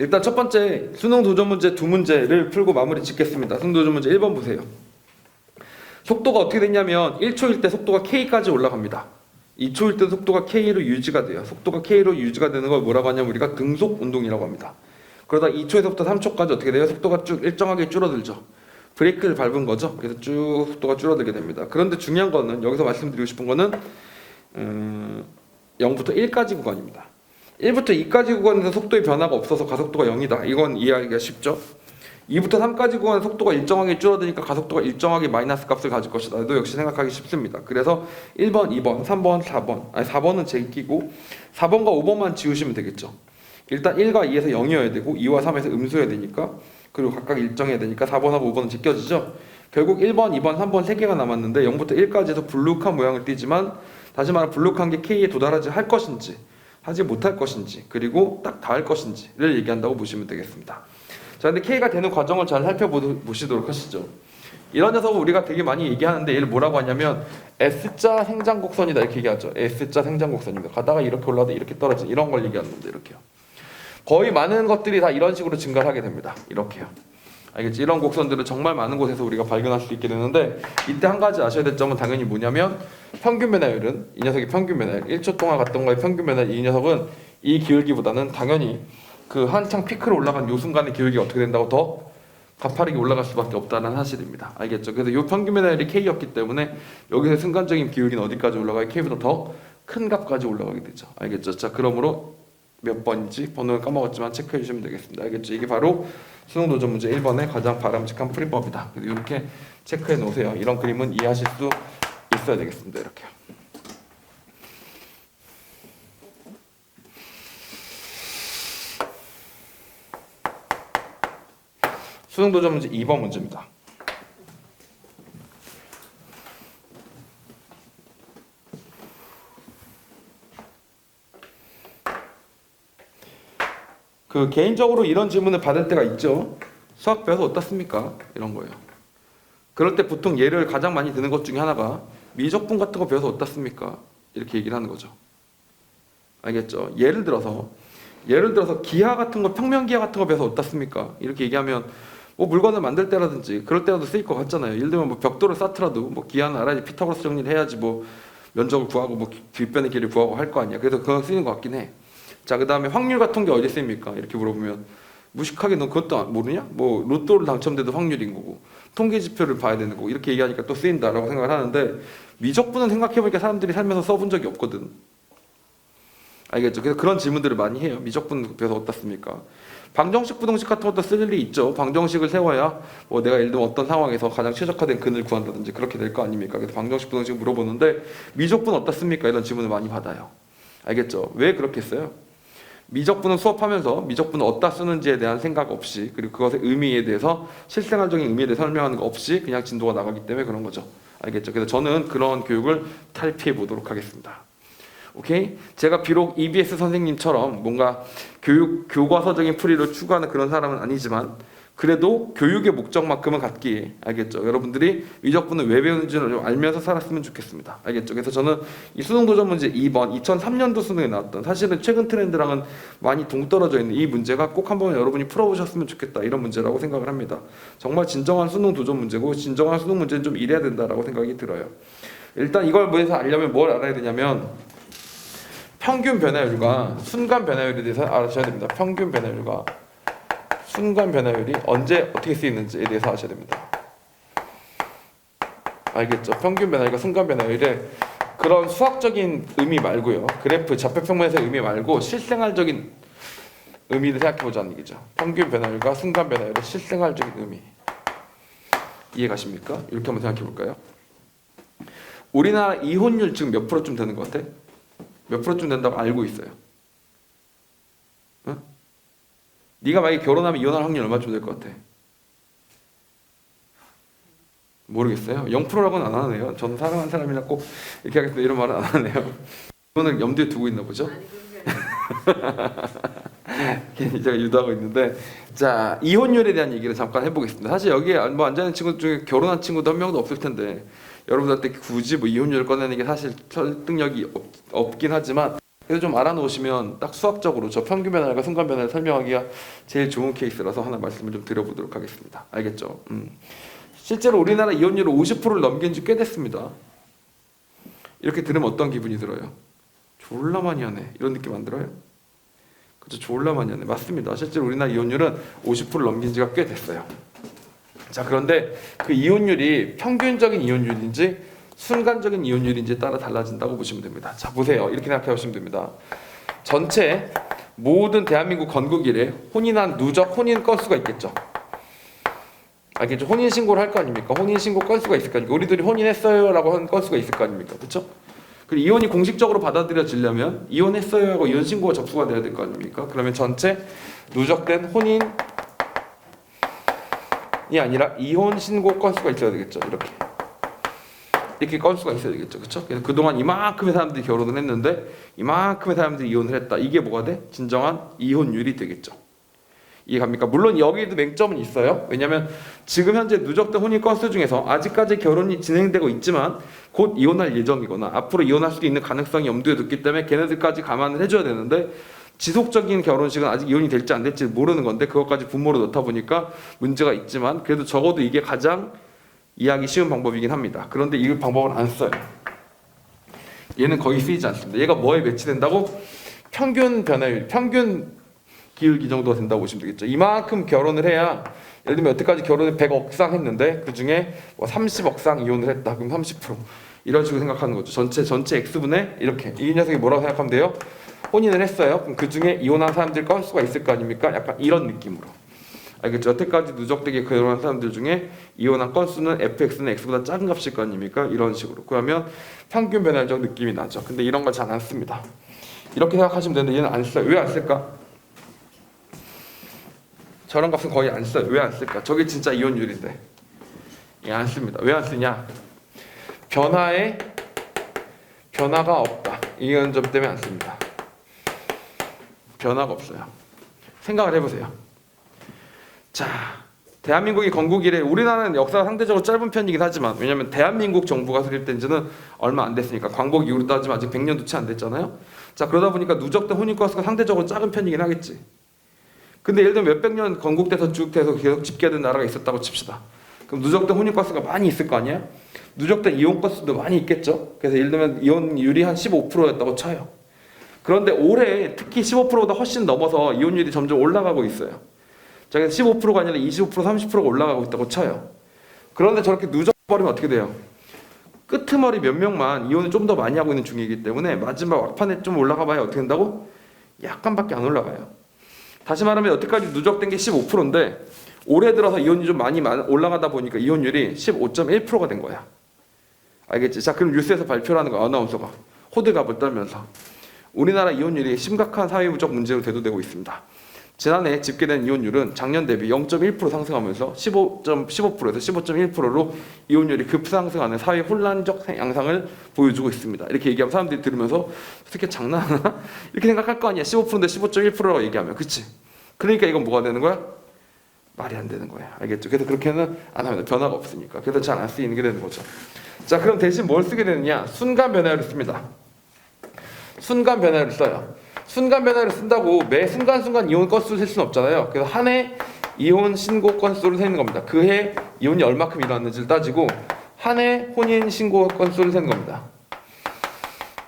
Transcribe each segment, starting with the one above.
일단 첫 번째 수능 도전 문제 두 문제를 풀고 마무리 짓겠습니다. 수능 도전 문제 1번 보세요. 속도가 어떻게 됐냐면 1초일 때 속도가 K까지 올라갑니다. 2초일 때 속도가 K로 유지가 돼요. 속도가 K로 유지가 되는 걸 뭐라고 하냐면 우리가 등속 운동이라고 합니다. 그러다 2초에서부터 3초까지 어떻게 돼요? 속도가 쭉 일정하게 줄어들죠. 브레이크를 밟은 거죠. 그래서 쭉 속도가 줄어들게 됩니다. 그런데 중요한 거는 여기서 말씀드리고 싶은 거는 0부터 1까지 구간입니다. 1부터 2까지 구간에서 속도의 변화가 없어서 가속도가 0이다. 이건 이해하기가 쉽죠. 2부터 3까지 구간의 속도가 일정하게 줄어드니까 가속도가 일정하게 마이너스 값을 가질 것이다. 도 역시 생각하기 쉽습니다. 그래서 1번, 2번, 3번, 4번 아니 4번은 제끼고 4번과 5번만 지우시면 되겠죠. 일단 1과 2에서 0이어야 되고 2와 3에서 음수여야 되니까 그리고 각각 일정해야 되니까 4번하고 5번은 제껴지죠. 결국 1번, 2번, 3번 3개가 남았는데 0부터 1까지 해서 블록한 모양을 띠지만 다시 말해 블록한 게 K에 도달하지 할 것인지 하지 못할 것인지 그리고 딱 닿을 것인지를 얘기한다고 보시면 되겠습니다. 자, 근데 K가 되는 과정을 잘 살펴보시도록 하시죠. 이런 녀석은 우리가 되게 많이 얘기하는데 얘를 뭐라고 하냐면 S자 생장곡선이다 이렇게 얘기하죠. S자 생장곡선입니다. 가다가 이렇게 올라가다 이렇게 떨어진 이런 걸 얘기하는 건데 이렇게요. 거의 많은 것들이 다 이런 식으로 증가를 하게 됩니다. 이렇게요. 알겠지? 이런 곡선들은 정말 많은 곳에서 우리가 발견할 수 있게 되는데 이때 한 가지 아셔야 될 점은 당연히 뭐냐면 평균 변화율은 이 녀석이 평균 변화율 1초 동안 갔던 거의 평균 변화율 이 녀석은 이 기울기보다는 당연히 그 한창 피크로 올라간 요 순간의 기울기가 어떻게 된다고 더 가파르게 올라갈 수밖에 없다는 사실입니다. 알겠죠? 그래서 요 평균 변화율이 K였기 때문에 여기서 순간적인 기울기는 어디까지 올라가요? K보다 더 큰 값까지 올라가게 되죠. 알겠죠? 자, 그러므로 몇 번인지 번호를 까먹었지만 체크해 주시면 되겠습니다. 알겠죠? 이게 바로 수능 도전 문제 1번의 가장 바람직한 풀이법이다. 이렇게 체크해 놓으세요. 이런 그림은 이해하실 수 있어야 되겠습니다. 이렇게. 수능 도전 문제 2번 문제입니다. 그 개인적으로 이런 질문을 받을 때가 있죠. 수학 배워서 어떻습니까? 이런 거예요. 그럴 때 보통 예를 가장 많이 드는 것 중에 하나가 미적분 같은 거 배워서 어떻습니까? 이렇게 얘기를 하는 거죠. 알겠죠? 예를 들어서 기하 같은 거 평면기하 같은 거 배워서 어떻습니까? 이렇게 얘기하면 뭐 물건을 만들 때라든지 그럴 때라도 쓰일 것 같잖아요. 예를 들면 뭐 벽돌을 쌓더라도 뭐 기하는 알아야지 피타고라스 정리를 해야지 뭐 면적을 구하고 뭐 뒷변의 길이를 구하고 할 거 아니야. 그래서 그건 쓰이는 것 같긴 해. 자, 그 다음에 확률 같은 게 어디 쓰입니까? 이렇게 물어보면 무식하게 너 그것도 모르냐? 뭐 로또를 당첨돼도 확률인 거고 통계지표를 봐야 되는 거고 이렇게 얘기하니까 또 쓰인다라고 생각을 하는데 미적분은 생각해보니까 사람들이 살면서 써본 적이 없거든. 알겠죠? 그래서 그런 질문들을 많이 해요. 미적분 배워서 어떻습니까? 방정식, 부등식 같은 것도 쓸 일이 있죠. 방정식을 세워야 뭐 내가 예를 들면 어떤 상황에서 가장 최적화된 근을 구한다든지 그렇게 될 거 아닙니까? 그래서 방정식, 부등식 물어보는데 미적분 어떻습니까? 이런 질문을 많이 받아요. 알겠죠? 왜 그렇게 써요? 미적분은 수업하면서 미적분을 어디다 쓰는지에 대한 생각 없이 그리고 그것의 의미에 대해서 실생활적인 의미에 대해 설명하는 거 없이 그냥 진도가 나가기 때문에 그런 거죠. 알겠죠? 그래서 저는 그런 교육을 탈피해 보도록 하겠습니다. 오케이? 제가 비록 EBS 선생님처럼 뭔가 교과서적인 풀이를 추구하는 그런 사람은 아니지만 그래도 교육의 목적만큼은 갖기에 알겠죠? 여러분들이 미적분을 왜 배우는지를 좀 알면서 살았으면 좋겠습니다. 알겠죠? 그래서 저는 이 수능 도전 문제 2번 2003년도 수능에 나왔던 사실은 최근 트렌드랑은 많이 동떨어져 있는 이 문제가 꼭 한번 여러분이 풀어보셨으면 좋겠다 이런 문제라고 생각을 합니다. 정말 진정한 수능 도전 문제고 진정한 수능 문제는 좀 이래야 된다라고 생각이 들어요. 일단 이걸 뭐해서 알려면 뭘 알아야 되냐면 평균 변화율과 순간 변화율에 대해서 아셔야 됩니다. 평균 변화율과 순간 변화율이 언제 어떻게 쓰이는지에 대해서 아셔야 됩니다. 알겠죠? 평균 변화율과 순간 변화율의 그런 수학적인 의미 말고요. 그래프 좌표 평면에서의 의미 말고 실생활적인 의미를 생각해보자는 얘기죠. 평균 변화율과 순간 변화율의 실생활적인 의미. 이해 가십니까? 이렇게 한번 생각해볼까요? 우리나라 이혼율 지금 몇 프로쯤 되는 것 같아? 몇 프로쯤 된다고 알고 있어요? 응? 네가 만약에 결혼하면 이혼할 확률 얼마쯤 될 것 같아? 모르겠어요. 0%라고는 안 하네요. 저는 사랑하는 사람이랑 꼭 이렇게 하겠다 이런 말은 안 하네요. 이거는 염두에 두고 있나 보죠? 괜히 제가 유도하고 있는데 자 이혼율에 대한 얘기를 잠깐 해보겠습니다. 사실 여기에 뭐 앉아있는 친구 중에 결혼한 친구도 한 명도 없을 텐데 여러분들한테 굳이 뭐 이혼율을 꺼내는 게 사실 설득력이 없긴 하지만 그래서 좀 알아놓으시면 딱 수학적으로 저 평균 변화율과 순간 변화를 설명하기가 제일 좋은 케이스라서 하나 말씀을 좀 드려보도록 하겠습니다. 알겠죠? 실제로 우리나라 이혼율은 50%를 넘긴 지 꽤 됐습니다. 이렇게 들으면 어떤 기분이 들어요? 졸라 많이 하네. 이런 느낌 안 들어요? 그렇죠? 졸라 많이 하네. 맞습니다. 실제로 우리나라 이혼율은 50%를 넘긴 지가 꽤 됐어요. 자, 그런데 그 이혼율이 평균적인 이혼율인지 순간적인 이혼율인지에 따라 달라진다고 보시면 됩니다. 자, 보세요. 이렇게 생각해 보시면 됩니다. 전체 모든 대한민국 건국 이래 혼인한 누적 혼인 건수가 있겠죠. 알겠죠? 혼인 신고를 할 거 아닙니까? 혼인 신고 건수가 있을 거 아닙니까? 우리들이 혼인했어요라고 한 건수가 있을 거 아닙니까? 그렇죠? 그리고 이혼이 공식적으로 받아들여지려면 이혼했어요 하고 이혼 신고가 접수가 돼야 될 거 아닙니까? 그러면 전체 누적된 혼인이 아니라 이혼 신고 건수가 있어야 되겠죠. 이렇게 건수가 있어야 되겠죠. 그렇죠? 그래서 그동안 이만큼의 사람들이 결혼을 했는데 이만큼의 사람들이 이혼을 했다. 이게 뭐가 돼? 진정한 이혼율이 되겠죠. 이해갑니까? 물론 여기에도 맹점은 있어요. 왜냐하면 지금 현재 누적된 혼인 건수 중에서 아직까지 결혼이 진행되고 있지만 곧 이혼할 예정이거나 앞으로 이혼할 수도 있는 가능성이 염두에 뒀기 때문에 걔네들까지 감안을 해줘야 되는데 지속적인 결혼식은 아직 이혼이 될지 안 될지 모르는 건데 그것까지 분모로 넣다 보니까 문제가 있지만 그래도 적어도 이게 가장 이해하기 쉬운 방법이긴 합니다. 그런데 이 방법을 안 써요. 얘는 거의 쓰이지 않습니다. 얘가 뭐에 매치된다고? 평균 변화율, 평균 기울기 정도가 된다고 보시면 되겠죠. 이만큼 결혼을 해야 예를 들면 여태까지 결혼을 100억 쌍 했는데 그 중에 뭐 30억 쌍 이혼을 했다. 그럼 30% 이런 식으로 생각하는 거죠. 전체 X분의 이렇게 이 녀석이 뭐라고 생각하면 돼요? 혼인을 했어요. 그럼 그 중에 이혼한 사람들 건수가 있을 거 아닙니까? 약간 이런 느낌으로. 알겠죠? 여태까지 누적되게 결혼한 사람들 중에 이혼한 건수는 fx는 x보다 작은 값일 거 아닙니까? 이런 식으로. 그러면 평균 변화적 느낌이 나죠. 근데 이런 거 잘 안 씁니다. 이렇게 생각하시면 되는데 얘는 안 써요. 왜 안 쓸까? 저런 값은 거의 안 써요. 왜 안 쓸까? 저게 진짜 이혼율인데. 얘 안 씁니다. 왜 안 쓰냐? 변화가 없다. 이런 점 때문에 안 씁니다. 변화가 없어요. 생각을 해보세요. 자, 대한민국이 건국 이래 우리나라는 역사가 상대적으로 짧은 편이긴 하지만 왜냐면 대한민국 정부가 설립된 지는 얼마 안 됐으니까 광복 이후로 따지면 아직 100년도 채 안 됐잖아요. 자, 그러다 보니까 누적된 혼인 건수가 상대적으로 작은 편이긴 하겠지. 근데 예를 들면 몇백 년 건국돼서 쭉 돼서 계속 집계된 나라가 있었다고 칩시다. 그럼 누적된 혼인 건수가 많이 있을 거 아니야? 누적된 이혼 건수도 많이 있겠죠. 그래서 예를 들면 이혼율이 한 15%였다고 쳐요. 그런데 올해 특히 15%보다 훨씬 넘어서 이혼율이 점점 올라가고 있어요. 자, 그래서 15%가 아니라 25%, 30%가 올라가고 있다고 쳐요. 그런데 저렇게 누적버리면 어떻게 돼요? 끄트머리 몇 명만 이혼을 좀 더 많이 하고 있는 중이기 때문에 마지막 막판에 좀 올라가 봐야 어떻게 된다고? 약간밖에 안 올라가요. 다시 말하면 여태까지 누적된 게 15%인데 올해 들어서 이혼이 좀 많이 올라가다 보니까 이혼율이 15.1%가 된 거야. 알겠지? 자, 그럼 뉴스에서 발표를 하는 거야. 아나운서가 호들갑을 떨면서 우리나라 이혼율이 심각한 사회부적 문제로 대두되고 있습니다. 지난해 집계된 이혼율은 작년 대비 0.1% 상승하면서 15%에서 15.1%로 이혼율이 급상승하는 사회 혼란적 양상을 보여주고 있습니다. 이렇게 얘기하면 사람들이 들으면서 어떻게 장난하나? 이렇게 생각할 거 아니야. 15%인데 15.1%라고 얘기하면. 그치? 그러니까 이건 뭐가 되는 거야? 말이 안 되는 거야. 알겠죠? 그래서 그렇게는 안 합니다. 변화가 없으니까. 그래서 잘 안 쓰이는 게 되는 거죠. 자, 그럼 대신 뭘 쓰게 되느냐? 순간 변화율을 씁니다. 순간 변화율을 써요. 순간 변화를 쓴다고 매 순간순간 이혼 건수를 셀 수는 없잖아요. 그래서 한 해 이혼 신고 건수를 세는 겁니다. 그 해 이혼이 얼마큼 일어났는지를 따지고 한 해 혼인 신고 건수를 세는 겁니다.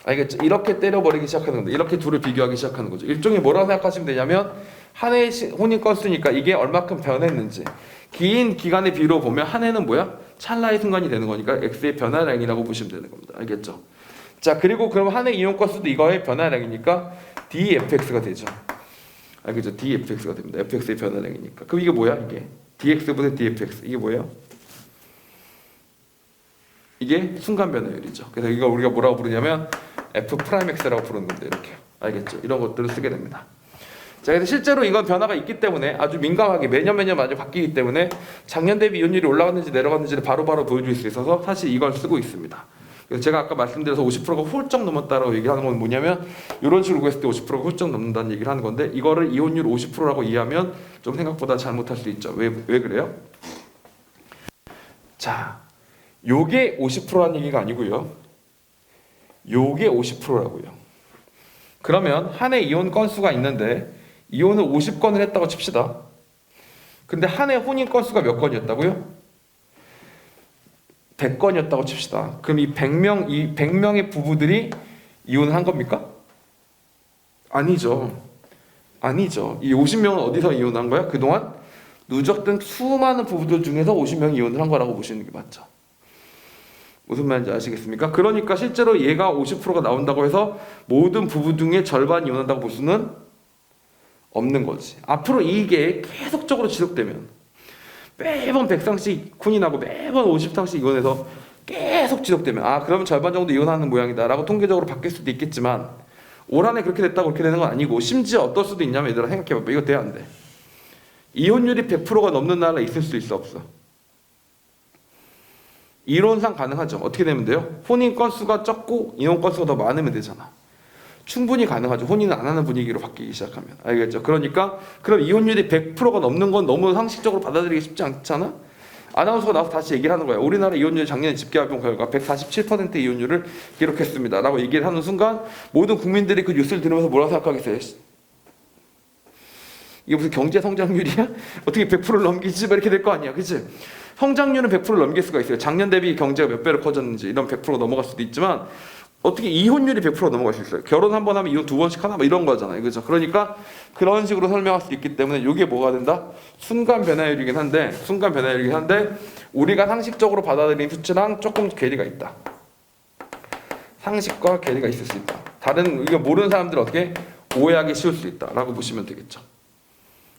알겠죠? 이렇게 때려버리기 시작하는 겁니다. 이렇게 둘을 비교하기 시작하는 거죠. 일종의 뭐라고 생각하시면 되냐면 한 해 혼인 건수니까 이게 얼마큼 변했는지 긴 기간의 비로 보면 한 해는 뭐야? 찰나의 순간이 되는 거니까 X의 변화량이라고 보시면 되는 겁니다. 알겠죠? 자, 그리고 그럼 한 해 이혼 건수도 이거의 변화량이니까 dfx가 되죠. 알겠죠? dfx가 됩니다. fx의 변화량이니까. 그럼 이게 뭐야? 이게 dx분의 dfx. 이게 뭐예요? 이게 순간 변화율이죠. 그래서 이거 우리가 뭐라고 부르냐면 f'x라고 부르는 건데 이렇게. 알겠죠? 이런 것들을 쓰게 됩니다. 자, 그래서 실제로 이건 변화가 있기 때문에 아주 민감하게 매년 많이 바뀌기 때문에 작년 대비 이혼율이 올라갔는지 내려갔는지를 바로바로 보여줄 수 있어서 사실 이걸 쓰고 있습니다. 그래서 제가 아까 말씀드려서 50%가 훌쩍 넘었다라고 얘기하는 건 뭐냐면 이런 식으로 구했을 때 50%가 훌쩍 넘는다는 얘기를 하는 건데 이거를 이혼율 50%라고 이해하면 좀 생각보다 잘못할 수 있죠. 왜 그래요? 자, 요게 50%라는 얘기가 아니고요. 요게 50%라고요. 그러면 한 해 이혼 건수가 있는데 이혼을 50건을 했다고 칩시다. 근데 한 해 혼인 건수가 몇 건이었다고요? 100건이었다고 칩시다. 그럼 이 100명의 부부들이 이혼을 한 겁니까? 아니죠. 아니죠. 이 50명은 어디서 이혼한 거야? 그동안 누적된 수많은 부부들 중에서 50명이 이혼을 한 거라고 보시는 게 맞죠. 무슨 말인지 아시겠습니까? 그러니까 실제로 얘가 50%가 나온다고 해서 모든 부부 중에 절반 이혼한다고 볼 수는 없는 거지. 앞으로 이게 계속적으로 지속되면 매번 100쌍씩 혼인하고 매번 50쌍씩 이혼해서 계속 지속되면 그러면 절반 정도 이혼하는 모양이다 라고 통계적으로 바뀔 수도 있겠지만 올 한해 그렇게 됐다고 그렇게 되는 건 아니고 심지어 어떨 수도 있냐면 얘들아 생각해봐봐. 이거 돼야 안 돼? 이혼율이 100%가 넘는 나라가 있을 수 있어 없어? 이론상 가능하죠. 어떻게 되면 돼요? 혼인 건수가 적고 이혼 건수가 더 많으면 되잖아. 충분히 가능하죠. 혼인을 안 하는 분위기로 바뀌기 시작하면. 알겠죠? 그러니까 그럼 이혼율이 100%가 넘는 건 너무 상식적으로 받아들이기 쉽지 않잖아? 아나운서가 나와서 다시 얘기를 하는 거야. 우리나라 이혼율 작년에 집계해본 결과 147% 이혼율을 기록했습니다 라고 얘기를 하는 순간 모든 국민들이 그 뉴스를 들으면서 뭐라고 생각하겠어요? 이게 무슨 경제 성장률이야? 어떻게 100%를 넘기지? 이렇게 될 거 아니야. 그치? 성장률은 100%를 넘길 수가 있어요. 작년 대비 경제가 몇 배로 커졌는지 이런 100% 넘어갈 수도 있지만 어떻게 이혼율이 100% 넘어갈 수 있어요? 결혼 한 번 하면 이혼 두 번씩 하나 이런 거잖아요. 그죠? 그러니까 그런 식으로 설명할 수 있기 때문에 이게 뭐가 된다? 순간 변화율이긴 한데 우리가 상식적으로 받아들이는 수치랑 조금 괴리가 있다. 상식과 괴리가 있을 수 있다. 다른 이거 모르는 사람들은 어떻게 오해하기 쉬울 수 있다라고 보시면 되겠죠.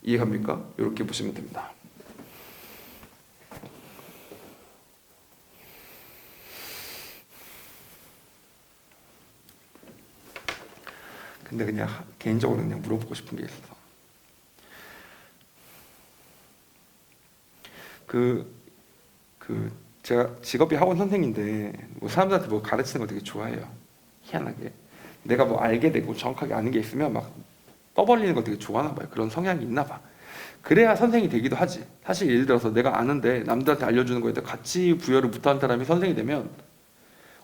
이해갑니까? 이렇게 보시면 됩니다. 근데 그냥 개인적으로 그냥 물어보고 싶은 게 있어서 제가 직업이 학원 선생인데 뭐 사람들한테 뭐 가르치는 거 되게 좋아해요. 희한하게 내가 뭐 알게 되고 정확하게 아는 게 있으면 막 떠벌리는 거 되게 좋아하나 봐요. 그런 성향이 있나 봐. 그래야 선생이 되기도 하지. 사실 예를 들어서 내가 아는데 남들한테 알려주는 거에 대해 가치 부여를 못하는 사람이 선생이 되면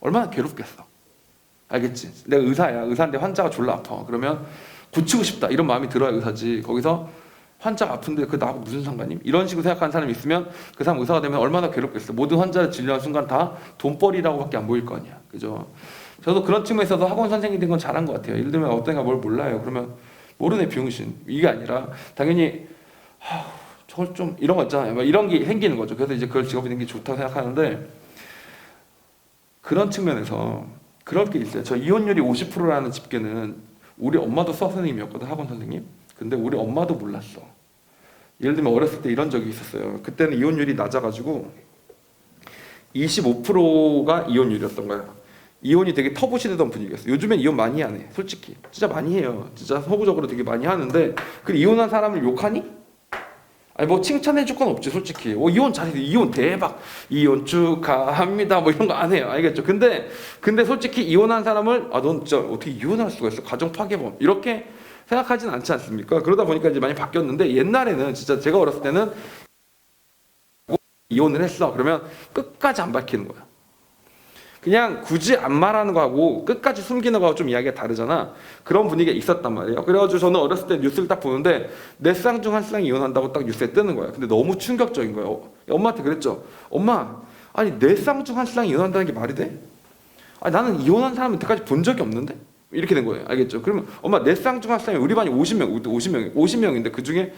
얼마나 괴롭겠어. 알겠지? 내가 의사야. 의사인데 환자가 졸라 아파. 그러면 고치고 싶다. 이런 마음이 들어야 의사지. 거기서 환자가 아픈데 그 나하고 무슨 상관임? 이런 식으로 생각하는 사람이 있으면 그 사람 의사가 되면 얼마나 괴롭겠어. 모든 환자를 진료하는 순간 다 돈벌이라고밖에 안 보일 거 아니야. 그죠? 저도 그런 측면에 있어서 학원 선생님이 된 건 잘한 것 같아요. 예를 들면 어떤 애가 뭘 몰라요. 그러면 모르네 병신. 이게 아니라 당연히 저걸 좀 이런 거 있잖아요. 막 이런 게 생기는 거죠. 그래서 이제 그걸 직업이 된 게 좋다고 생각하는데 그런 측면에서 그럴 게 있어요. 저 이혼율이 50%라는 집계는 우리 엄마도 수학 선생님이었거든. 학원 선생님. 근데 우리 엄마도 몰랐어. 예를 들면 어렸을 때 이런 적이 있었어요. 그때는 이혼율이 낮아가지고 25%가 이혼율이었던 거예요. 이혼이 되게 터부시되던 분위기였어요. 요즘엔 이혼 많이 안 해. 솔직히 진짜 많이 해요. 진짜 서구적으로 되게 많이 하는데 그 이혼한 사람을 욕하니? 아니 뭐 칭찬해줄 건 없지 솔직히. 이혼 잘해. 이혼 대박. 이혼 축하합니다. 뭐 이런 거 안 해요. 알겠죠? 근데 솔직히 이혼한 사람을 넌 진짜 어떻게 이혼할 수가 있어? 가정 파괴범. 이렇게 생각하진 않지 않습니까? 그러다 보니까 이제 많이 바뀌었는데 옛날에는 진짜 제가 어렸을 때는 이혼을 했어. 그러면 끝까지 안 밝히는 거야. 그냥 굳이 안 말하는 거하고 끝까지 숨기는 거하고 좀 이야기가 다르잖아. 그런 분위기가 있었단 말이에요. 그래가지고 저는 어렸을 때 뉴스를 딱 보는데 내 쌍 중 한 쌍이 이혼한다고 딱 뉴스에 뜨는 거야. 근데 너무 충격적인 거예요. 엄마한테 그랬죠. 엄마, 아니 내 쌍 중 한 쌍이 이혼한다는 게 말이 돼? 아니 나는 이혼한 사람을 여태까지 본 적이 없는데? 이렇게 된 거예요. 알겠죠? 그러면 엄마 내 쌍 중 한 쌍이 우리 반이 50명인데 그 중에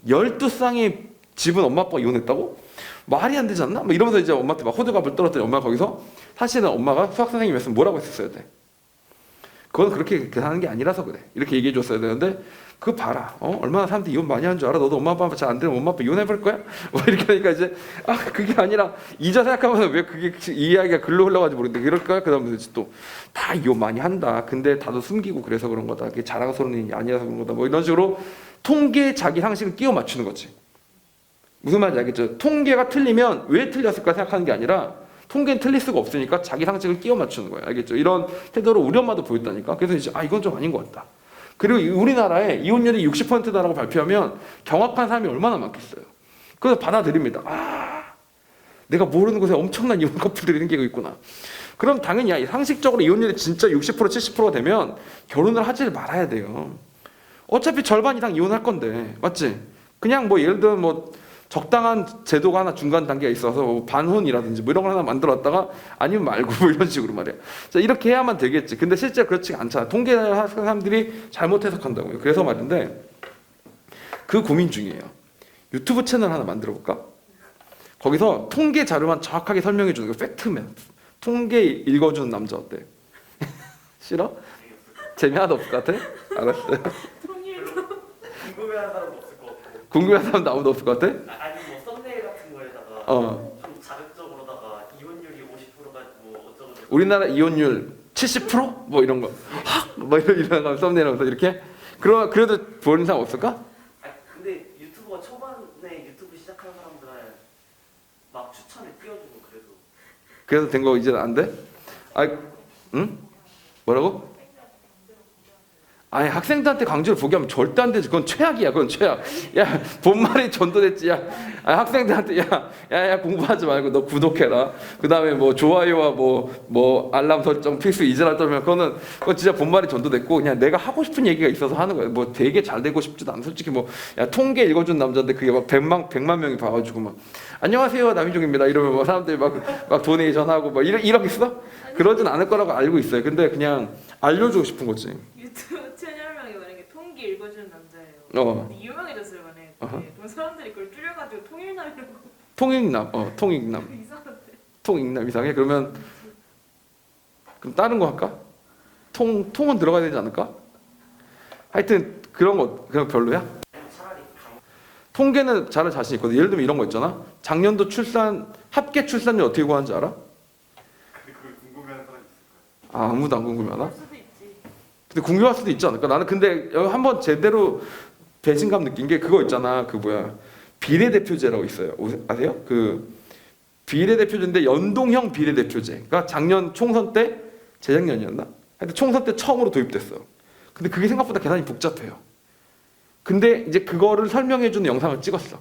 12쌍의 집은 엄마 아빠가 이혼했다고? 말이 안 되지 않나? 막 이러면서 이제 엄마한테 막 호들갑을 떨었더니 엄마가 거기서 사실은 엄마가 수학 선생님이었으면 뭐라고 했었어야 돼? 그건 그렇게 하는 게 아니라서 그래. 이렇게 얘기해 줬어야 되는데 그거 봐라. 얼마나 사람들이 이혼 많이 하는 줄 알아? 너도 엄마 아빠 잘 안 되면 엄마 아빠 이혼해 볼 거야? 뭐 이렇게 하니까 이제 그게 아니라 이제 생각하면 왜 그게 이 이야기가 글로 흘러가지 모르겠는데 그럴까? 그다음에 또 다 이혼 많이 한다. 근데 다들 숨기고 그래서 그런 거다. 그게 자랑스러운 일이 아니라서 그런 거다. 뭐 이런 식으로 통계에 자기 상식을 끼워 맞추는 거지. 무슨 말인지 알겠죠? 통계가 틀리면 왜 틀렸을까 생각하는 게 아니라 통계는 틀릴 수가 없으니까 자기 상식을 끼워 맞추는 거예요. 알겠죠? 이런 태도를 우리 엄마도 보였다니까. 그래서 이제 이건 좀 아닌 것 같다. 그리고 우리나라에 이혼율이 60%다라고 발표하면 경악한 사람이 얼마나 많겠어요. 그래서 받아들입니다. 내가 모르는 곳에 엄청난 이혼 커플들이 생기고 있구나. 그럼 당연히 상식적으로 이혼율이 진짜 60% 70%가 되면 결혼을 하지 말아야 돼요. 어차피 절반 이상 이혼할 건데, 맞지? 그냥 뭐 예를 들면 뭐 적당한 제도가 하나 중간 단계가 있어서 뭐 반혼이라든지 뭐 이런 걸 하나 만들었다가 아니면 말고 뭐 이런 식으로 말이야. 자, 이렇게 해야만 되겠지. 근데 실제 그렇지 않잖아. 통계를 하는 사람들이 잘못 해석한다고요. 그래서 말인데 그 고민 중이에요. 유튜브 채널 하나 만들어 볼까? 거기서 통계 자료만 정확하게 설명해 주는 거, 팩트맨. 통계 읽어주는 남자 어때? 싫어? 재미 하나도 없을 것 같아? 알았어요. 궁금해하는 사람도 없을 것 같고. 궁금한 사람도 아무도 없을 것 같아? 아니 뭐 썸네일 같은 거에다가 좀 자극적으로다가 이혼율이 50%가 뭐 어쩌고 저쩌고. 우리나라 이혼율 70%? 뭐 이런 거. 뭐 이런 거 썸네일하면서 이렇게. 그래도 보는 사람 없을까? 근데 유튜버가 초반에 유튜브 시작하는 사람들은 막 추천에 띄워주고 그래도. 그래서 된 거 이제는 안 돼? 응? 뭐라고? 아니 학생들한테 강제로 보게 하면 절대 안 되지. 그건 최악이야. 그건 최악. 야 본말이 전도됐지. 야 학생들한테 야 공부하지 말고 너 구독해라. 그 다음에 뭐 좋아요와 뭐 알람 설정 필수 잊으라 떨면 그건 진짜 본말이 전도됐고 그냥 내가 하고 싶은 얘기가 있어서 하는 거야. 뭐 되게 잘 되고 싶지도 않아. 솔직히 뭐 야 통계 읽어준 남자인데 그게 막 100만 명이 봐가지고 막 안녕하세요 남인종입니다 이러면 뭐 사람들이 막 도네이션 하고 막 이러겠어? 그러진 않을 거라고 알고 있어요. 근데 그냥 알려주고 싶은 거지. 유튜브 채널명이 만약에 통기 읽어주는 남자예요. 근데 유명해졌어요 만약에. 그럼 사람들이 그걸 줄여가지고 통일남이라고. 통익남. 이상한데. 통익남 이상해? 그럼 다른 거 할까? 통은 들어가야 되지 않을까? 하여튼 그런 거 그냥 별로야? 통계는 잘할 자신 있거든. 예를 들면 이런 거 있잖아. 작년도 합계 출산율 어떻게 구하는지 알아? 근데 그걸 궁금해하는 사람이 있을 거야. 아무도 안 궁금해하나? 그럴 수도 있지. 근데 궁금할 수도 있지 않을까? 나는 근데 한번 제대로 배신감 느낀 게 그거 있잖아. 그 뭐야 비례대표제라고 있어요. 아세요? 그 비례대표제인데 연동형 비례대표제가 작년 총선 때 재작년이었나? 하여튼 총선 때 처음으로 도입됐어. 근데 그게 생각보다 계산이 복잡해요. 근데 이제 그거를 설명해주는 영상을 찍었어.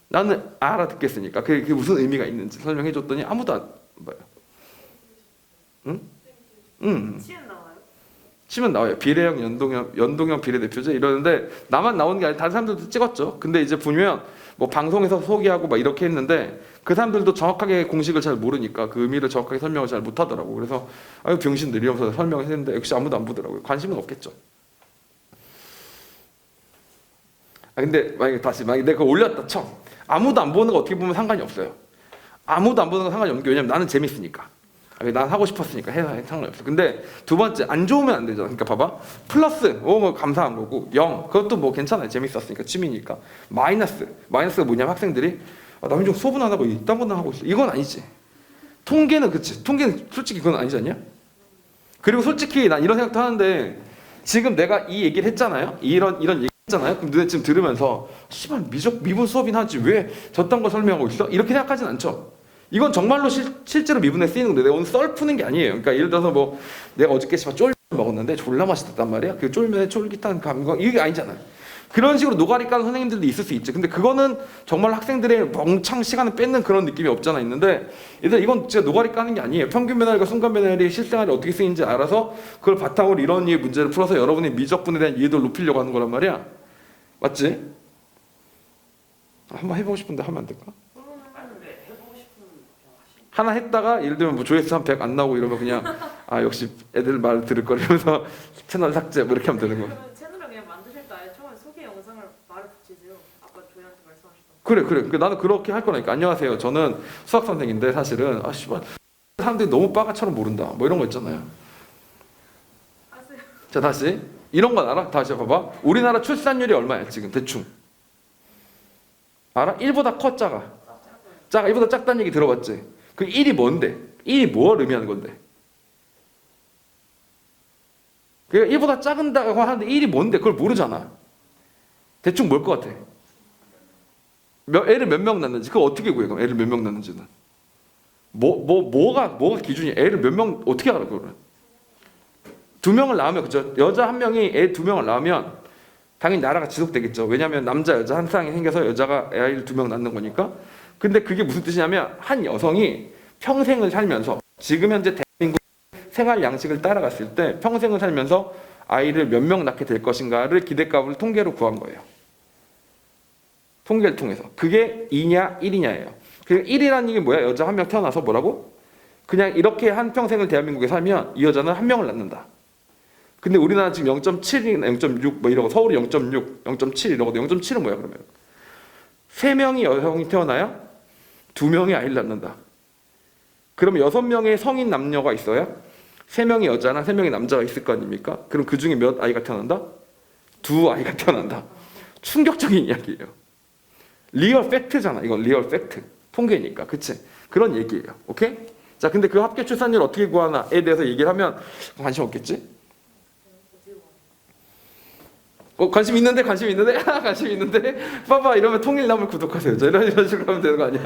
나는 알아듣겠으니까 그게 무슨 의미가 있는지 설명해줬더니 아무도 안 봐요. 응? 치은 나와요? 치면 나와요. 비례형, 연동형 비례대표제 이러는데 나만 나오는 게 아니라 다른 사람들도 찍었죠. 근데 이제 보면 뭐 방송에서 소개하고 막 이렇게 했는데 그 사람들도 정확하게 공식을 잘 모르니까 그 의미를 정확하게 설명을 잘 못하더라고. 그래서 아유 병신들 이러면서 설명을 했는데 역시 아무도 안 보더라고요. 관심은 없겠죠. 근데 만약에 내가 그거 올렸다 쳐. 아무도 안 보는 거 어떻게 보면 상관이 없어요. 아무도 안 보는 건 상관이 없는 게 왜냐면 나는 재밌으니까. 난 하고 싶었으니까 해서 상관이 없어. 근데 두 번째 안 좋으면 안 되잖아. 그러니까 봐봐. 플러스 뭐 감사한 거고 0 그것도 뭐 괜찮아요. 재밌었으니까 취미니까. 마이너스가 뭐냐면 학생들이 남인종 수업은 안 하고 이딴 거나 하고 있어. 이건 아니지. 통계는 그치. 통계는 솔직히 그건 아니지 않냐? 그리고 솔직히 난 이런 생각도 하는데 지금 내가 이 얘기를 했잖아요. 이런 얘기 했잖아요. 그럼 너네 지금 들으면서 씨발 미분 수업이나 하지 왜 저딴 거 설명하고 있어? 이렇게 생각하진 않죠. 이건 정말로 실제로 미분에 쓰이는 건데 내가 오늘 썰 푸는 게 아니에요. 그러니까 예를 들어서 뭐 내가 어저께 씨발 쫄면 먹었는데 졸라 맛있었단 말이야. 그 쫄면의 쫄깃한 감각 이게 아니잖아요. 그런 식으로 노가리 까는 선생님들도 있을 수 있지. 근데 그거는 정말 학생들의 멍청 시간을 뺏는 그런 느낌이 없잖아 있는데 얘들 이건 진짜 노가리 까는 게 아니에요. 평균 배열과 순간 배열이 실생활에 어떻게 쓰이는지 알아서 그걸 바탕으로 이런 류의 문제를 풀어서 여러분의 미적분에 대한 이해도를 높이려고 하는 거란 말이야. 맞지? 한번 해보고 싶은데 하면 안 될까? 근데 해보고 싶은 그냥 하시. 하나 했다가 예를 들면 뭐 조회수 한 100 안 나오고 이러면 그냥 역시 애들 말 들을 거 이러면서 채널 삭제 뭐 이렇게 하면 되는 거야. 그러면 채널을 그냥 만드실 때 아예 처음에 소개 영상을 말을 붙이세요. 아까 저희한테 말씀하셨던. 그래. 그러니까 나는 그렇게 할 거니까. 안녕하세요. 저는 수학 선생인데 사실은 씨발 사람들이 너무 빠가처럼 모른다. 뭐 이런 거 있잖아요. 아세요? 자 다시 이런 건 알아? 다시 봐봐. 우리나라 출산율이 얼마야 지금 대충? 알아? 1보다 커 작아? 작아. 1보다 작다는 얘기 들어봤지? 그 1이 뭔데? 1이 뭘 의미하는 건데? 그러니까 1보다 작은다고 하는데 1이 뭔데? 그걸 모르잖아. 대충 뭘 것 같아? 애를 몇 명 낳는지 그거 어떻게 구해? 그럼 애를 몇 명 낳는지는 뭐가 기준이야? 애를 몇 명 어떻게 알아 그거를? 2명을 낳으면 그죠? 여자 한 명이 애 2명을 낳으면 당연히 나라가 지속되겠죠. 왜냐하면 남자 여자 한 쌍이 생겨서 여자가 아이를 2명 낳는 거니까. 근데 그게 무슨 뜻이냐면 한 여성이 평생을 살면서 지금 현재 생활 양식을 따라갔을 때 평생을 살면서 아이를 몇 명 낳게 될 것인가를 기대값을 통계로 구한 거예요. 통계를 통해서. 그게 2냐 1이냐예요. 그 1이라는 얘기 뭐야? 여자 한 명 태어나서 뭐라고? 그냥 이렇게 한 평생을 대한민국에 살면 이 여자는 한 명을 낳는다. 근데 우리나라 지금 0.7이나 0.6 뭐 이러고 서울이 0.6, 0.7 이러고 0.7은 뭐야 그러면? 3명이 여성이 태어나야 2명이 아이를 낳는다. 그러면 6명의 성인 남녀가 있어야 3명이 여자나 3명이 남자가 있을 거 아닙니까? 그럼 그 중에 몇 아이가 태어난다? 2 아이가 태어난다. 충격적인 이야기예요. 리얼 팩트잖아. 이건 리얼 팩트. 통계니까. 그치? 그런 얘기예요. 오케이? 자, 근데 그 합계 출산율 어떻게 구하나에 대해서 얘기를 하면 관심 없겠지? 관심 있는데? 관심 있는데? 봐봐 이러면 통일남을 구독하세요. 자, 이런 식으로 하면 되는 거 아니야?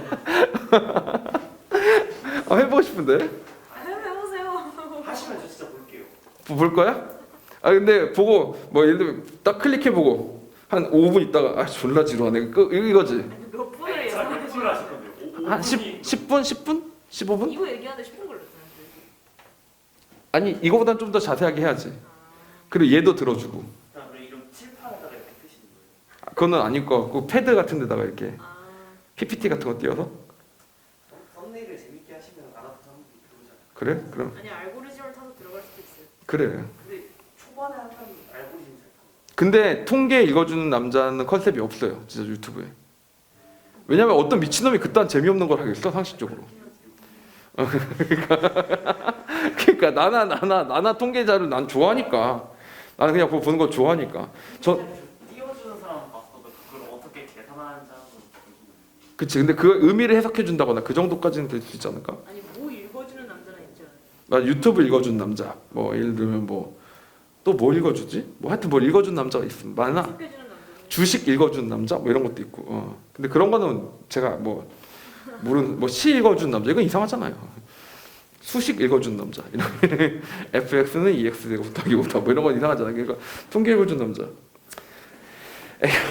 해보고 싶은데? 해보세요. 하시면 저 진짜 볼게요. 볼 거야? 근데 보고 뭐 예를 들면 딱 클릭해보고 한 5분 있다가 졸라 지루하네 이거지. 아니, 몇 분을 몇 예상하시는 분을 하실 건데요? 한 10분? 10분? 15분? 이거 얘기하는데 10분 걸렸잖아요. 아니 이거보단 좀 더 자세하게 해야지. 그리고 얘도 들어주고. 그럼 이런 칠판에다가 이렇게 쓰시는 거예요? 그거는 아닐 것 같고 패드 같은 데다가 이렇게 아, PPT 같은 거 띄워서. 썸네일을 재밌게 하시면 알아서 사람들이 들어오잖아요. 그래? 그럼 아니 알고리즘을 타서 들어갈 수도 있어요. 그래. 근데 초반에 하면 알고리즘 잘 타요. 근데 통계 읽어주는 남자는 컨셉이 없어요. 진짜 유튜브에. 왜냐면 어떤 미친놈이 그딴 재미없는 걸 하겠어 상식적으로. 그러니까 나나 통계자를 난 좋아하니까. 나는 그냥 그거 보는 거 좋아하니까. 띄워주는 사람 봤어도 그걸 어떻게 계산하는지 하는 건 모르겠어요. 그치. 근데 그 의미를 해석해 준다거나 그 정도까지는 될 수 있지 않을까? 아니 뭐 읽어주는 남자는 있지 않아요? 나 유튜브 읽어준 남자. 뭐 예를 들면 뭐 또 뭐 읽어주지? 뭐 하여튼 뭘 읽어준 남자가 있으면 많아. 해주는 남자는 주식 읽어준 남자 뭐 이런 것도 있고. 근데 그런 거는 제가 뭐 모르는 뭐 시 읽어준 남자 이건 이상하잖아요. 수식 읽어준 남자 이런 fx는 2x 되고 더하기 5다 뭐 이런 건 이상하잖아요. 그러니까 통계 읽어준 남자.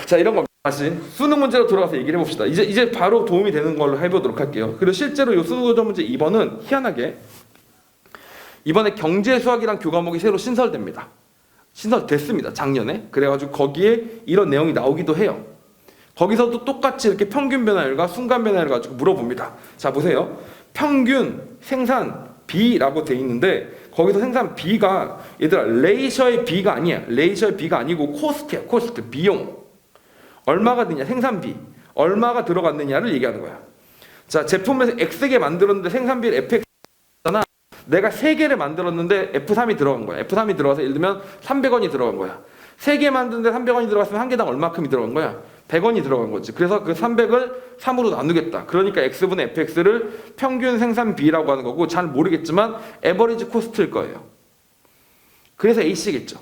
자 이런 거 다시 수능 문제로 돌아가서 얘기를 해봅시다. 이제 바로 도움이 되는 걸로 해보도록 할게요. 그리고 실제로 이 수능 도전 문제 2번은 희한하게 이번에 경제 수학이랑 교과목이 새로 신설됩니다. 신설됐습니다. 작년에. 그래가지고 거기에 이런 내용이 나오기도 해요. 거기서도 똑같이 이렇게 평균 변화율과 순간 변화율을 가지고 물어봅니다. 자 보세요. 평균 생산 B라고 돼 있는데 거기서 생산 B가 얘들아 레이셔의 B가 아니야. 레이셔의 B가 아니고 코스트야. 코스트 비용. 얼마가 드냐 생산비. 얼마가 들어갔느냐를 얘기하는 거야. 자 제품에서 X개 만들었는데 생산비를 FX잖아. 내가 3개를 만들었는데 F3이 들어간 거야. F3이 들어가서 예를 들면 300원이 들어간 거야. 3개 만드는데 300원이 들어갔으면 한 개당 얼마큼이 들어간 거야? 100원이 들어간 거지. 그래서 그 300을 3으로 나누겠다. 그러니까 X분의 FX를 평균 생산비라고 하는 거고 잘 모르겠지만 에버리지 코스트일 거예요. 그래서 A씨겠죠.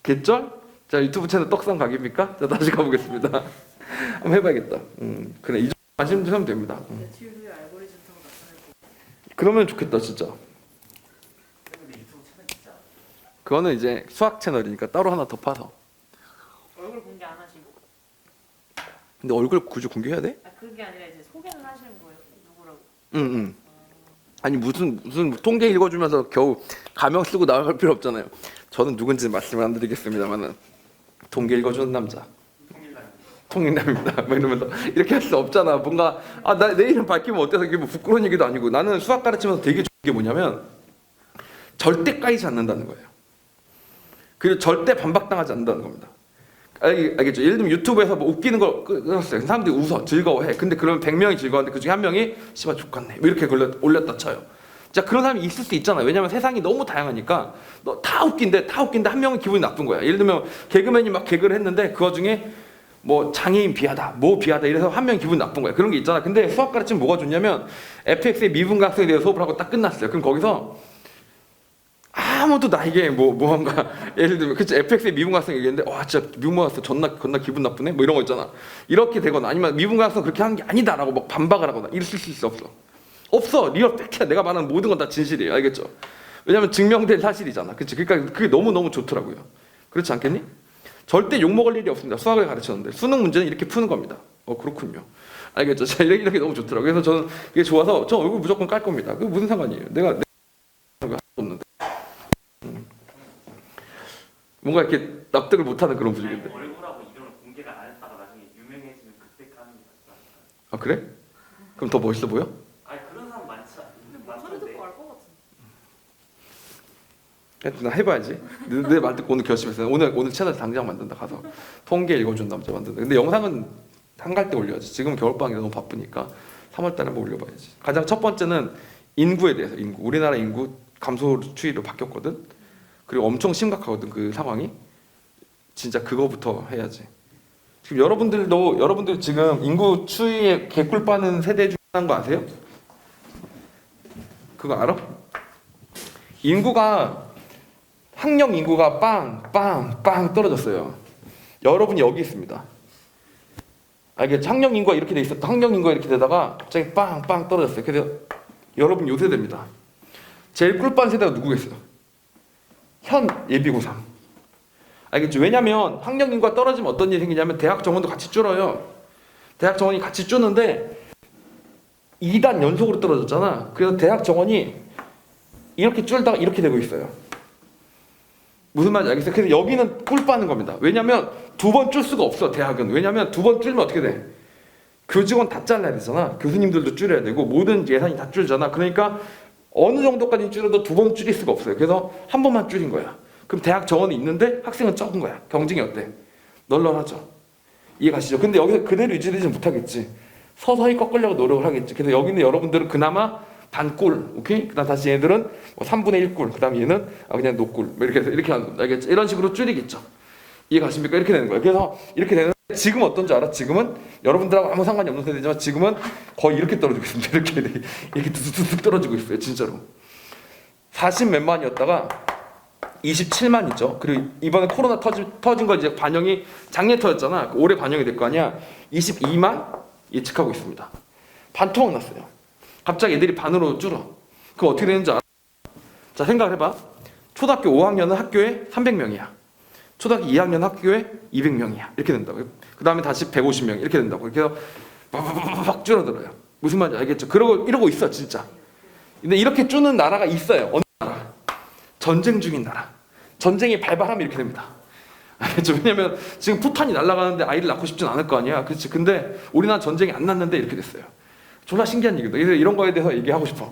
겠죠? 자 유튜브 채널 떡상 각입니까? 자 다시 가보겠습니다. 한번 해봐야겠다. 그래 이 정도 관심 좀 하면 됩니다. 며칠 후에 알고리즘 타고 나타날 거. 그러면 좋겠다 진짜. 근데 유튜브 채널 진짜 그거는 이제 수학 채널이니까 따로 하나 더 파서. 얼굴 공개 안 하시고. 근데 얼굴 굳이 공개해야 돼? 아 그게 아니라 이제 소개는 하시는 거예요. 누구라고? 응. 아니 무슨 통계 읽어주면서 겨우 가명 쓰고 나갈 필요 없잖아요. 저는 누군지 말씀을 안 드리겠습니다만은 통계 읽어주는 남자. 통일남입니다. 뭐 이러면서 이렇게 할 수 없잖아. 뭔가 내 이름 밝히면 어때서 이게 뭐 부끄러운 얘기도 아니고 나는 수학 가르치면서 되게 좋은 게 뭐냐면 절대 까이지 않는다는 거예요. 그리고 절대 반박당하지 않는다는 겁니다. 알겠죠? 예를 들면 유튜브에서 뭐 웃기는 걸 끊었어요. 사람들이 웃어 즐거워해. 근데 그러면 100명이 즐거웠는데 그 중에 한 명이 씨발 족같네 뭐 이렇게 올렸다 쳐요. 자 그런 사람이 있을 수 있잖아요. 왜냐면 세상이 너무 다양하니까 너 다 웃긴데 한 명은 기분이 나쁜 거야. 예를 들면 개그맨이 막 개그를 했는데 그 와중에 뭐 장애인 비하다, 뭐 비하다 이래서 한 명 기분 나쁜 거야. 그런 게 있잖아. 근데 수학 가르치면 뭐가 좋냐면 fx의 미분각성에 대해서 수업을 하고 딱 끝났어요. 그럼 거기서 아무도 나에게 뭔가 예를 들면 그치 fx의 미분각성 얘기했는데 와 진짜 미분각성 존나 기분 나쁘네 뭐 이런 거 있잖아. 이렇게 되거나 아니면 미분각성 그렇게 하는 게 아니다라고 막 반박을 하거나 이럴 수 없어. 리얼 팩트야. 내가 말하는 모든 건 다 진실이에요. 알겠죠? 왜냐면 증명된 사실이잖아. 그치? 그러니까 그게 너무 좋더라고요. 그렇지 않겠니? 절대 욕먹을 일이 없습니다. 수학을 가르쳤는데 수능 문제는 이렇게 푸는 겁니다. 그렇군요. 알겠죠? 자, 이런 게 너무 좋더라고요. 그래서 저는 이게 좋아서 저 얼굴 무조건 깔 겁니다. 그게 무슨 상관이에요? 내가 하는 거 없는데. 뭔가 이렇게 납득을 못하는 그런 분위기인데. 얼굴하고 이름을 공개를 안 했다가 나중에 유명해지면 그때 까는 게 낫지 않을까요? 아 그래? 그럼 더 멋있어 보여? 아니 그런 사람 많지 근데 목소리 많던데. 듣고 알 것 같은데. 하여튼 나 해봐야지. 내 말 듣고 오늘 결심했어요. 오늘 채널 당장 만든다. 가서 통계 읽어준 남자 만든다. 근데 영상은 한갈 때 올려야지. 지금 겨울방학이 너무 바쁘니까 3월달에 한번 올려봐야지. 가장 첫 번째는 인구에 대해서. 인구. 우리나라 인구 감소 추이로 바뀌었거든. 그리고 엄청 심각하거든 그 상황이. 진짜 그거부터 해야지. 지금 여러분들 지금 인구 추이에 개꿀 빠는 세대 중 하나인 거 아세요? 그거 알아? 학령 인구가 빵 떨어졌어요. 여러분이 여기 있습니다. 알겠죠? 학령 인구가 이렇게 돼 있었다. 학령 인구가 이렇게 되다가 갑자기 빵 떨어졌어요. 그래서 여러분 요 세대입니다. 제일 꿀빤 세대가 누구겠어요? 현 예비 고3. 알겠죠? 왜냐면 학령 인구가 떨어지면 어떤 일이 생기냐면 대학 정원도 같이 줄어요. 대학 정원이 같이 줄는데 2단 연속으로 떨어졌잖아. 그래서 대학 정원이 이렇게 줄다가 이렇게 되고 있어요. 무슨 말인지 알겠어요? 그래서 여기는 꿀 빠는 겁니다. 왜냐면 두 번 줄 수가 없어 대학은. 왜냐면 두 번 줄면 어떻게 돼? 교직원 다 잘라야 되잖아. 교수님들도 줄여야 되고 모든 예산이 다 줄잖아. 그러니까 어느 정도까지 줄여도 두 번 줄일 수가 없어요. 그래서 한 번만 줄인 거야. 그럼 대학 정원이 있는데 학생은 적은 거야. 경쟁이 어때? 널널하죠. 이해가시죠? 근데 여기서 그대로 유지되지 못하겠지. 서서히 꺾으려고 노력을 하겠지. 그래서 여기는 여러분들은 그나마 반꿀, 오케이? 그다음 다시 얘들은 뭐 3분의 1꿀, 그다음 얘는 그냥 노꿀, 뭐 이렇게 해서 이렇게 하는 겁니다. 알겠죠? 이런 식으로 줄이겠죠. 이해가십니까? 이렇게 되는 거예요. 그래서 이렇게 되는. 지금 어떤지 알아? 지금은 여러분들하고 아무 상관이 없는 세대지만 지금은 거의 이렇게 떨어지고 있습니다. 이렇게 뚝뚝뚝 떨어지고 있어요. 진짜로. 40 몇만이었다가 27만이죠. 그리고 이번에 코로나 터진 거 이제 반영이 작년에 터졌잖아. 올해 반영이 될 거 아니야. 22만 예측하고 있습니다. 반토막 났어요. 갑자기 애들이 반으로 줄어. 그럼 어떻게 되는지 알아? 자, 생각을 해봐. 초등학교 5학년은 학교에 300명이야. 초등학교 2학년 학교에 200명이야. 이렇게 된다고요. 그 다음에 다시 150명 이렇게 된다고. 이렇게 해서 막 줄어들어요. 무슨 말인지 알겠죠? 이러고 있어 진짜. 근데 이렇게 줄는 나라가 있어요. 어느 나라? 전쟁 중인 나라. 전쟁이 발발하면 이렇게 됩니다. 알겠죠? 왜냐면 지금 포탄이 날아가는데 아이를 낳고 싶진 않을 거 아니야. 그렇지? 근데 우리나라 전쟁이 안 났는데 이렇게 됐어요. 존나 신기한 얘기다. 그래서 이런 거에 대해서 얘기하고 싶어.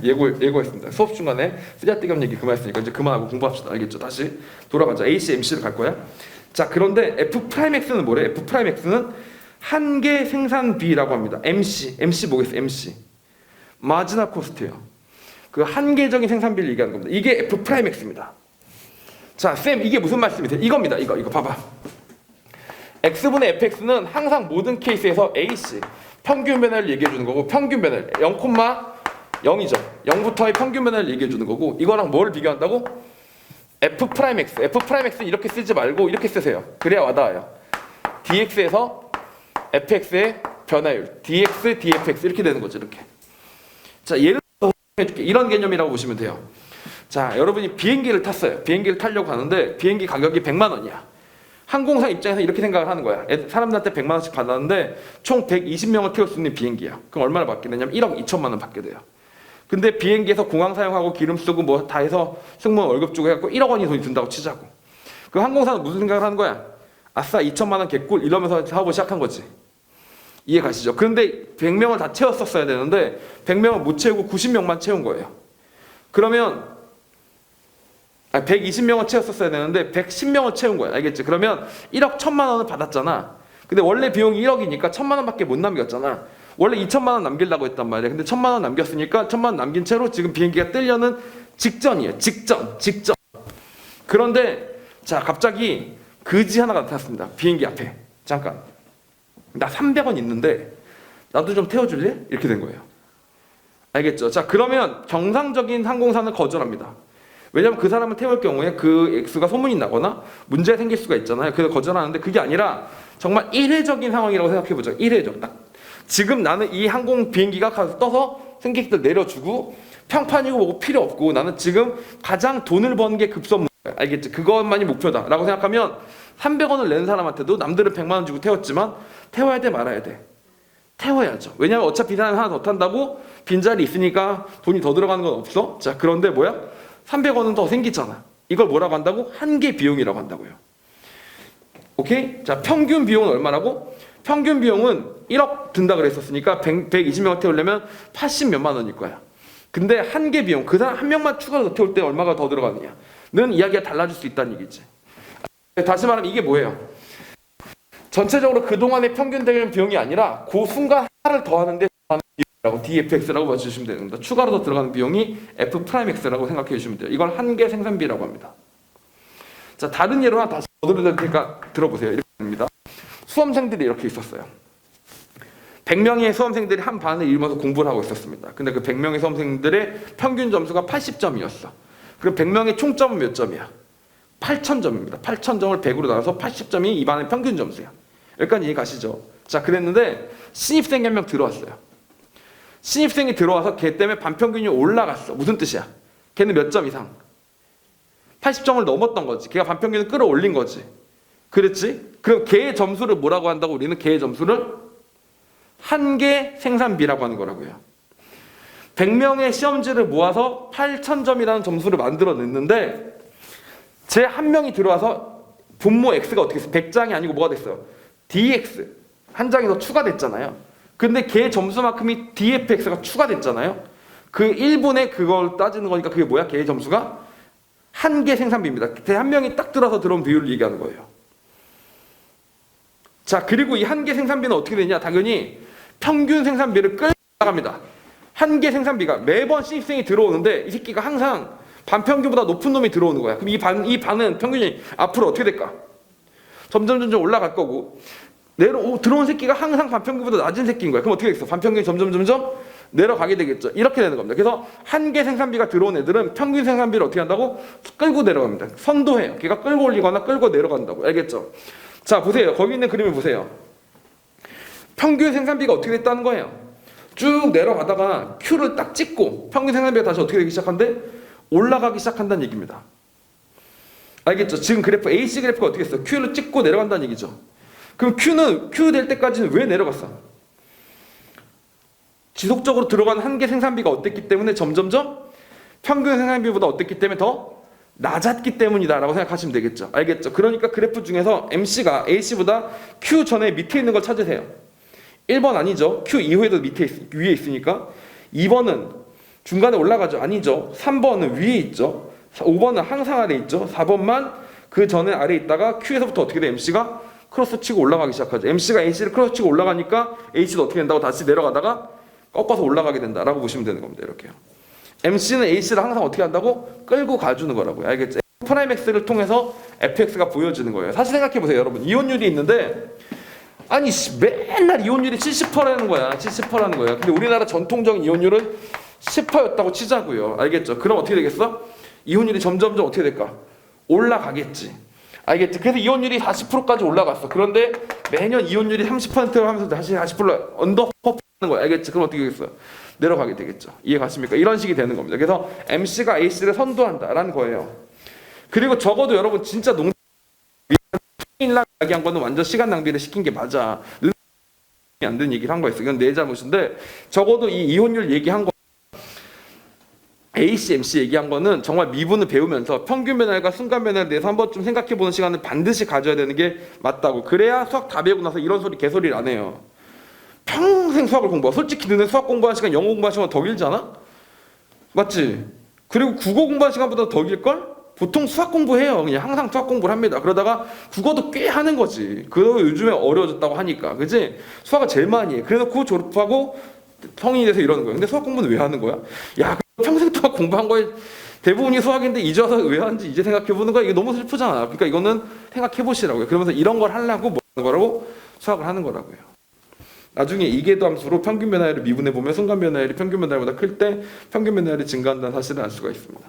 예고했습니다. 수업 중간에 쓰잘데기 없는 얘기 그만했으니까 이제 그만하고 공부합시다. 알겠죠? 다시 돌아가자. AC, MC를 갈 거야. 자, 그런데 F'X는 뭐래? F'X는 한계 생산비라고 합니다. MC 뭐겠어요? MC 마지널 코스트예요. 그 한계적인 생산비를 얘기하는 겁니다. 이게 F'X입니다. 자, 쌤 이게 무슨 말씀이세요? 이겁니다. 이거 봐봐. X분의 FX는 항상 모든 케이스에서 AC 평균 변화를 얘기해 주는 거고, 평균 변화 0,0이죠. 0부터의 평균 변화를 얘기해 주는 거고, 이거랑 뭘 비교한다고? F'X. F'X는 이렇게 쓰지 말고 이렇게 쓰세요. 그래야 와닿아요. dx에서 fx의 변화율 dx, dfx 이렇게 되는 거죠. 이렇게. 자, 예를 들어 해줄게. 이런 개념이라고 보시면 돼요. 자, 여러분이 비행기를 탔어요. 비행기를 타려고 하는데 비행기 가격이 100만 원이야. 항공사 입장에서 이렇게 생각을 하는 거야. 사람들한테 100만 원씩 받았는데 총 120명을 태울 수 있는 비행기야. 그럼 얼마나 받게 되냐면 1억 2천만 원 받게 돼요. 근데 비행기에서 공항 사용하고 기름 쓰고 뭐 다 해서 승무원 월급 주고 해갖고 1억 원이 돈이 든다고 치자고. 그 항공사는 무슨 생각을 하는 거야? 아싸 2천만 원 개꿀 이러면서 사업을 시작한 거지. 이해 가시죠? 그런데 100명을 다 채웠었어야 되는데 100명을 못 채우고 90명만 채운 거예요. 그러면 120명을 채웠었어야 되는데 110명을 채운 거야. 알겠지? 그러면 1억 1천만 원을 받았잖아. 근데 원래 비용이 1억이니까 1천만 원밖에 못 남겼잖아. 원래 2천만 원 남기려고 했단 말이야. 근데 1천만 원 남겼으니까 1천만 원 남긴 채로 지금 비행기가 뜨려는 직전이에요. 직전. 그런데 자, 갑자기 그지 하나가 나타났습니다. 비행기 앞에. 잠깐. 나 300원 있는데 나도 좀 태워줄래? 이렇게 된 거예요. 알겠죠? 자, 그러면 정상적인 항공사는 거절합니다. 왜냐면 그 사람을 태울 경우에 그 액수가 소문이 나거나 문제가 생길 수가 있잖아요. 그래서 거절하는데 그게 아니라 정말 일회적인 상황이라고 생각해보죠. 일회적. 딱 지금 나는 이 항공 비행기가 가서 떠서 승객들 내려주고 평판이고 뭐고 필요 없고 나는 지금 가장 돈을 버는 게 급선무야. 알겠지? 그것만이 목표다 라고 생각하면 300원을 낸 사람한테도 남들은 100만 원 주고 태웠지만 태워야 돼 말아야 돼? 태워야죠. 왜냐하면 어차피 이 사람이 하나 더 탄다고 빈자리 있으니까 돈이 더 들어가는 건 없어. 자, 그런데 뭐야? 300원은 더 생기잖아. 이걸 뭐라고 한다고? 한계 비용이라고 한다고요. 오케이? 자, 평균 비용은 얼마라고? 평균 비용은 1억 든다 그랬었으니까 120명 태우려면 80몇만 원일 거야. 근데 한계 비용, 그 사람 한 명만 추가로 더 태울 때 얼마가 더 들어가느냐는 이야기가 달라질 수 있다는 얘기지. 다시 말하면 이게 뭐예요? 전체적으로 그동안의 평균 대응 비용이 아니라 그 순간 하나를 더하는데 비용이라고 DFX라고 봐주시면 됩니다. 추가로 더 들어가는 비용이 F'X라고 생각해 주시면 돼요. 이걸 한계 생산비라고 합니다. 자, 다른 예로 하나 다시 들을 테니까 들어보세요. 이렇게 됩니다. 수험생들이 이렇게 있었어요. 100명의 수험생들이 한 반을 이루면서 공부를 하고 있었습니다. 근데 그 100명의 수험생들의 평균 점수가 80점이었어. 그럼 100명의 총점은 몇 점이야? 8,000점입니다. 8,000점을 100으로 나눠서 80점이 이 반의 평균 점수야. 여기까지 이해 가시죠? 자, 그랬는데 신입생이 한 명 들어왔어요. 신입생이 들어와서 걔 때문에 반평균이 올라갔어. 무슨 뜻이야? 걔는 몇 점 이상? 80점을 넘었던 거지. 걔가 반평균을 끌어올린 거지. 그랬지? 그럼 걔의 점수를 뭐라고 한다고? 우리는 걔의 점수를 한계 생산비라고 하는 거라고요. 100명의 시험지를 모아서 8,000점이라는 점수를 만들어냈는데 제 한 명이 들어와서 분모 X가 어떻게 됐어? 100장이 아니고 뭐가 됐어요? DX. 한 장이 더 추가됐잖아요. 근데 걔 점수만큼이 DFX가 추가됐잖아요. 그 1분의 그걸 따지는 거니까 그게 뭐야? 걔의 점수가 한계 생산비입니다. 걔 한 명이 딱 들어서 들어온 비율을 얘기하는 거예요. 자, 그리고 이 한계 생산비는 어떻게 되냐? 당연히 평균 생산비를 끌고 나갑니다. 한계 생산비가 매번 신입생이 들어오는데 이 새끼가 항상 반평균보다 높은 놈이 들어오는 거야. 그럼 이 반은 평균이 앞으로 어떻게 될까? 점점 올라갈 거고 들어온 새끼가 항상 반평균보다 낮은 새끼인 거야. 그럼 어떻게 되겠어? 반평균이 점점 내려가게 되겠죠. 이렇게 되는 겁니다. 그래서 한계 생산비가 들어온 애들은 평균 생산비를 어떻게 한다고? 끌고 내려갑니다. 선도해요. 걔가 끌고 올리거나 끌고 내려간다고. 알겠죠? 자, 보세요. 거기 있는 그림을 보세요. 평균 생산비가 어떻게 됐다는 거예요? 쭉 내려가다가 Q를 딱 찍고 평균 생산비가 다시 어떻게 되기 시작한대? 올라가기 시작한다는 얘기입니다. 알겠죠? 지금 그래프 AC 그래프가 어떻게 했어? Q를 찍고 내려간다는 얘기죠. 그럼 Q 될 때까지는 왜 내려갔어? 지속적으로 들어간 한계 생산비가 어땠기 때문에 점점점 평균 생산비보다 어땠기 때문에 더 낮았기 때문이다라고 생각하시면 되겠죠. 알겠죠? 그러니까 그래프 중에서 MC가 AC보다 Q 전에 밑에 있는 걸 찾으세요. 1번 아니죠. Q 이후에도 위에 있으니까. 2번은 중간에 올라가죠. 아니죠. 3번은 위에 있죠. 5번은 항상 아래에 있죠. 4번만 그 전에 아래에 있다가 Q에서부터 어떻게 돼? MC가 크로스 치고 올라가기 시작하죠. MC가 AC를 크로스 치고 올라가니까 AC도 어떻게 된다고? 다시 내려가다가 꺾어서 올라가게 된다라고 보시면 되는 겁니다. 이렇게요. MC는 AC를 항상 어떻게 한다고? 끌고 가주는 거라고요. 알겠죠? F'X를 통해서 FX가 보여지는 거예요. 사실 생각해보세요. 여러분. 이온율이 있는데 아니 맨날 이온율이 70%라는 거야. 70%라는 거야. 근데 우리나라 전통적인 이온율은 10%였다고 치자고요. 알겠죠? 그럼 어떻게 되겠어? 이온율이 점점점 어떻게 될까? 올라가겠지. 알겠지? 그래서 이온율이 40%까지 올라갔어. 그런데 매년 이온율이 30%를 하면서 다시 40% 언더퍼하는 거야. 알겠지? 그럼 어떻게 되겠어요? 내려가게 되겠죠. 이해 가십니까? 이런 식이 되는 겁니다. 그래서 MC가 AC를 선도한다라는 거예요. 그리고 적어도 여러분 진짜 통일랑 이야기한 거는 완전 시간 낭비를 시킨 게 맞아. 안 되는 얘기를 한 거였어. 이건 내 잘못인데 적어도 이 이혼율 얘기한 거 AC, MC 얘기한 거는 정말 미분을 배우면서 평균 변화율과 순간 변화에 대해서 한번 좀 생각해보는 시간을 반드시 가져야 되는 게 맞다고. 그래야 수학 다 배우고 나서 이런 소리 개소리를 안 해요. 평생 수학을 공부하고 솔직히 너네 수학 공부하는 시간 영어 공부하는 시간 더 길지 않아? 맞지? 그리고 국어 공부하는 시간보다 더 길걸? 보통 수학 공부해요. 그냥 항상 수학 공부를 합니다. 그러다가 국어도 꽤 하는 거지. 그리고 요즘에 어려워졌다고 하니까. 그지? 수학을 제일 많이 해. 그래서 그거 졸업하고 성인이 돼서 이러는 거예요. 근데 수학 공부는 왜 하는 거야? 야, 평생 동안 공부한 거에 대부분이 수학인데 이제 와서 왜 하는지 이제 생각해보는 거야. 이게 너무 슬프잖아. 그러니까 이거는 생각해보시라고요. 그러면서 이런 걸 하려고 뭐 하는 거라고? 수학을 하는 거라고요. 나중에 이계도 함수로 평균 변화율을 미분해보면 순간 변화율이 평균 변화율보다 클 때 평균 변화율이 증가한다는 사실을 알 수가 있습니다.